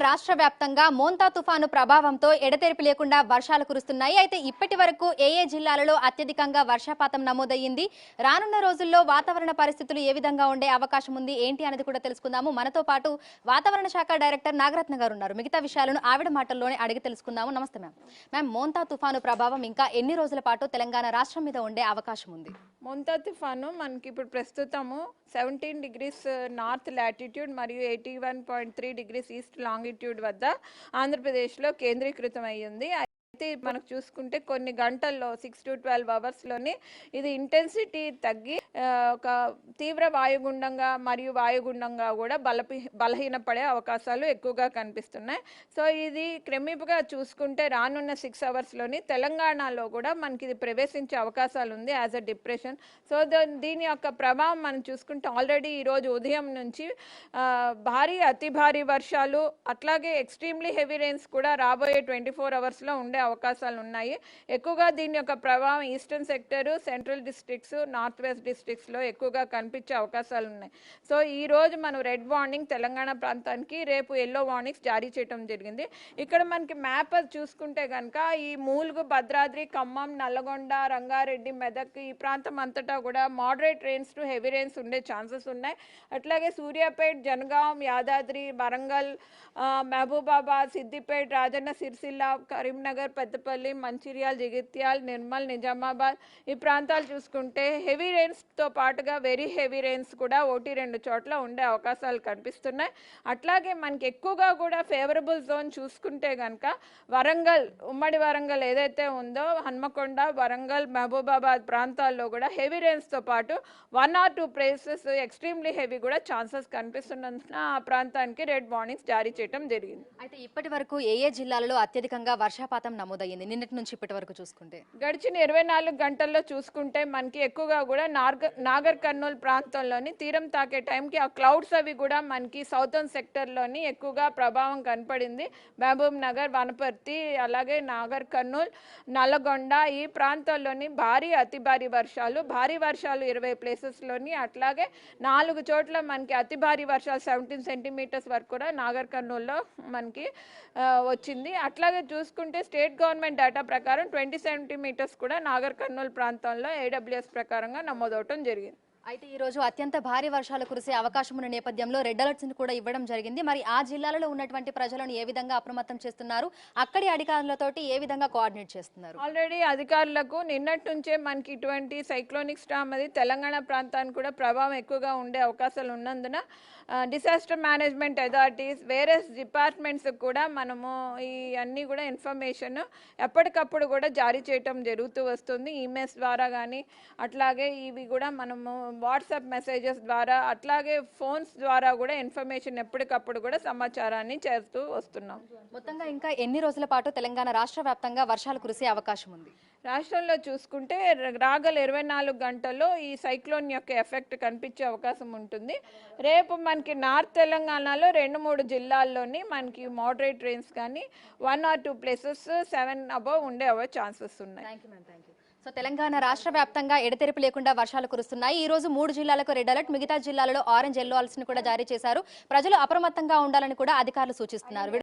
రాష్ట్ర వ్యాప్తంగా మోంతా తుఫాను ప్రభావంతో ఎడతెరిపి లేకుండా వర్షాలు కురుస్తున్నాయి. అయితే ఇప్పటి వరకు ఏ జిల్లాలలో అత్యధికంగా వర్షపాతం నమోదయ్యింది, రానున్న రోజుల్లో వాతావరణ పరిస్థితులు ఏ విధంగా ఉండే అవకాశం ఉంది ఏంటి అనేది కూడా తెలుసుకుందాము. మనతో పాటు వాతావరణ శాఖ డైరెక్టర్ నాగరత్న గారు ఉన్నారు. మిగతా విషయాలను ఆవిడ మాటల్లోనే అడిగి తెలుసుకుందాము. నమస్తే మ్యామ్. మ్యామ్, మోంతా తుఫాను ప్రభావం ఇంకా ఎన్ని రోజుల పాటు తెలంగాణ రాష్ట్రం మీద ఉండే అవకాశం ఉంది? మోంతా తుఫాను మనకి ఇప్పుడు ప్రస్తుతము 17 degrees నార్త్ లాటిట్యూడ్ మరియు 81.3 degrees ఈస్ట్ లాంగిట్యూడ్ వద్ద ఆంధ్రప్రదేశ్లో కేంద్రీకృతం అయ్యింది. అయితే మనకు చూసుకుంటే కొన్ని గంటల్లో 6 to 12 అవర్స్లోని ఇది ఇంటెన్సిటీ తగ్గి ఒక తీవ్ర వాయుగుండంగా మరియు వాయుగుండంగా కూడా బలహీనపడే అవకాశాలు ఎక్కువగా కనిపిస్తున్నాయి. సో ఇది క్రమేపీగా చూసుకుంటే రానున్న 6 అవర్స్లోని తెలంగాణలో కూడా మనకి ఇది ప్రవేశించే అవకాశాలు ఉంది యాజ్ అ డిప్రెషన్. సో దీని యొక్క ప్రభావం మనం చూసుకుంటే ఆల్రెడీ ఈరోజు ఉదయం నుంచి భారీ అతి భారీ వర్షాలు అట్లాగే ఎక్స్ట్రీమ్లీ హెవీ రెయిన్స్ కూడా రాబోయే 24 అవర్స్లో ఉండే అవకాశాలు ఉన్నాయి. ఎక్కువగా దీని యొక్క ప్రభావం eastern sector, central districts, north west డిస్ట్రిక్ట్స్లో ఎక్కువగా కనిపించే అవకాశాలు ఉన్నాయి. సో ఈ రోజు మనం రెడ్ వార్నింగ్ తెలంగాణ ప్రాంతానికి, రేపు ఎల్లో వార్నింగ్స్ జారీ చేయడం జరిగింది. ఇక్కడ మనకి మ్యాప్ చూసుకుంటే కనుక ఈ మూలుగు, భద్రాద్రి, ఖమ్మం, నల్లగొండ, రంగారెడ్డి, మెదక్ ఈ ప్రాంతం అంతటా కూడా moderate rains to heavy rains ఉండే ఛాన్సెస్ ఉన్నాయి. అట్లాగే సూర్యాపేట్, జనగాం, యాదాద్రి, వరంగల్, మహబూబాబాద్, సిద్దిపేట్, రాజన్న సిరిసిల్ల, కరీంనగర్, పెద్దపల్లి, మంచిర్యాల, జగిత్యాల, నిర్మల్, నిజామాబాద్ ఈ ప్రాంతాలు చూసుకుంటే హెవీ రెయిన్స్తో పాటుగా వెరీ హెవీ రెయిన్స్ కూడా 1-2 చోట్ల ఉండే అవకాశాలు కనిపిస్తున్నాయి. అట్లాగే మనకి ఎక్కువగా కూడా ఫేవరబుల్ జోన్ చూసుకుంటే కనుక వరంగల్, ఉమ్మడి వరంగల్ ఏదైతే ఉందో హన్మకొండ, వరంగల్, మహబూబాబాద్ ప్రాంతాల్లో కూడా హెవీ రెయిన్స్తో పాటు 1 or 2 ప్లేసెస్ ఎక్స్ట్రీమ్లీ హెవీ కూడా ఛాన్సెస్ కనిపిస్తున్నందున ఆ ప్రాంతానికి రెడ్ వార్నింగ్స్ జారీ చేయడం జరిగింది. అయితే ఇప్పటి వరకు ఏ జిల్లాలలో అత్యధికంగా వర్షపాతం నమోదయ్యింది నిన్నటి నుంచి ఇప్పటి వరకు చూసుకుంటే? గడిచిన 24 గంటల్లో చూసుకుంటే మనకి ఎక్కువగా కూడా నాగర్ కర్నూల్ ప్రాంతంలోని తీరం తాకే టైంకి ఆ క్లౌడ్స్ అవి కూడా మనకి సౌతర్న్ సెక్టర్లోని ఎక్కువగా ప్రభావం కనపడింది. మహబూబ్ నగర్, వనపర్తి, అలాగే నాగర్ కర్నూల్, నల్లగొండ ఈ ప్రాంతాల్లోని అతి భారీ వర్షాలు 20 ప్లేసెస్లోని, అట్లాగే 4 చోట్ల మనకి అతి భారీ వర్షాలు 17 సెంటీమీటర్స్ వరకు కూడా నాగర్ కర్నూల్లో మనకి వచ్చింది. అట్లాగే చూసుకుంటే స్టేట్ గవర్నమెంట్ డేటా ప్రకారం 20 సెంటీమీటర్స్ కూడా నాగర్ కర్నూల్ ప్రాంతంలో AWS ప్రకారంగా నమోదవటం జరిగింది. అయితే ఈ రోజు అత్యంత భారీ వర్షాలు కురిసే అవకాశం ఉన్న నేపథ్యంలో రెడ్ అలర్ట్స్ కూడా ఇవ్వడం జరిగింది. మరి ఆ జిల్లాలలో ఉన్నటువంటి ప్రజలను ఏ విధంగా అప్రమత్తం చేస్తున్నారు, అక్కడి అధికారులతోటి ఏ విధంగా కోఆర్డినేట్ చేస్తున్నారు? ఆల్రెడీ అధికారులకు నిన్నటి నుంచే మనకి ఇటువంటి సైక్లోనిక్ స్టార్మ్ అది తెలంగాణ ప్రాంతానికి కూడా ప్రభావం ఎక్కువగా ఉండే అవకాశాలు ఉన్నందున disaster management authorities, various departments కూడా మనము ఈ అన్నీ కూడా ఇన్ఫర్మేషన్ ఎప్పటికప్పుడు కూడా జారీ చేయటం జరుగుతూ వస్తుంది. ఈమెయిల్స్ ద్వారా కానీ, అట్లాగే ఇవి కూడా మనము వాట్సాప్ మెసేజెస్ ద్వారా, అట్లాగే ఫోన్స్ ద్వారా కూడా ఇన్ఫర్మేషన్ ఎప్పటికప్పుడు కూడా సమాచారాన్ని చేస్తూ వస్తున్నాం. మొత్తంగా ఇంకా ఎన్ని రోజుల పాటు తెలంగాణ రాష్ట్ర వ్యాప్తంగా వర్షాలు కురిసే అవకాశం ఉంది? రాష్ట్రంలో చూసుకుంటే రాగల 24 గంటల్లో ఈ సైక్లోన్ యొక్క ఎఫెక్ట్ కనిపించే అవకాశం ఉంటుంది. రేపు మనకి నార్త్ తెలంగాణలో 2-3 జిల్లాల్లోని మనకి మోడరేట్ రెయిన్స్ కానీ 1 or 2 ప్లేసెస్ 7 above ఉండే ఛాన్సెస్ ఉన్నాయి. సో తెలంగాణ రాష్ట్ర వ్యాప్తంగా ఎడతెరిపి లేకుండా వర్షాలు కురుస్తున్నాయి. ఈ రోజు 3 జిల్లాలకు రెడ్ అలర్ట్, మిగతా జిల్లాలలో ఆరెంజ్, ఎల్లో అలర్ట్స్ కూడా జారీ చేశారు. ప్రజలు అప్రమత్తంగా ఉండాలని కూడా అధికారులు సూచిస్తున్నారు.